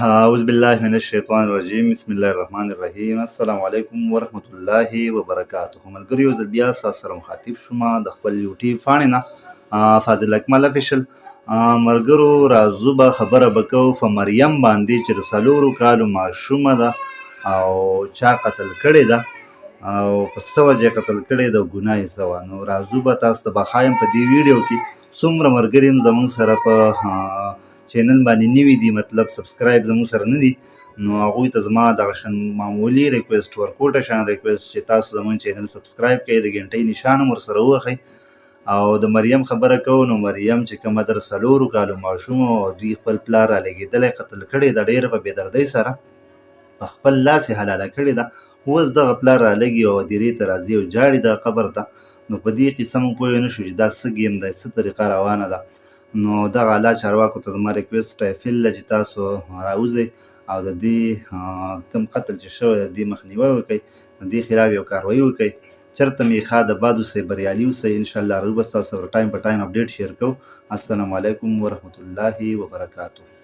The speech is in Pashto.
أعوذ بالله من الشیطان الرجیم بسم الله الرحمن الرحیم السلام علیکم ورحمت الله وبرکاته ملګریو زه بیا ستاسو سره مخاطب شوم د خپل یوټیوب پاڼې نه فاضل اکمل افیشل ملګرو راځو به خبره به کوو په مریم باندې چې د 4 کالو ماشومه ده او چا قتل کړې ده او په څه وجه قتل کړې ده ګناه یې څه وه نو راځو به تاسو ته بخایم په دې ویډیو کې څومره ملګري هم زموږ سره په چینل باندې نوي دي مطلب سبسکرایب زموږ سره نه دي نو هغوی ته زما دغه شان معمولي ریکویسټ ورکوټه شان ریکویسټ چې تاسو زموږ چینل سبسکرایب کړئ د ګنټۍ نشان هم ورسره ووهئ او د مریم خبره کوو نو مریم چې کومه در 4 کالو ماشوم او دوی خپل پلار رالېږېدلی قتل کړې ده ډېره په بېدردۍ سره په خپل لاس یې حلاله کړې ده اوس دغه پلار رالږي او هدیرې ته راځي او جاړي دغه قبر ته نو په دې قصه موږ پوه نه شو چې دا څه ګیم دی څه طریقه روانه ده نو دغه اعلی چارواکو ته زما ریکویسټ ټایفل ده چې تاسو راوځئ او د دې کوم قتل چې شوی د دې مخنیوی وکړئ د دې خلاف یو کاروایي وکړئ چېرته مې ښه د باد اوسئ بریالي اوسئ انشاءالله روی به ستاسو سره ټایم په ټایم اپډیټ شیر کوو السلام علیکم ورحمت الله وبرکاتو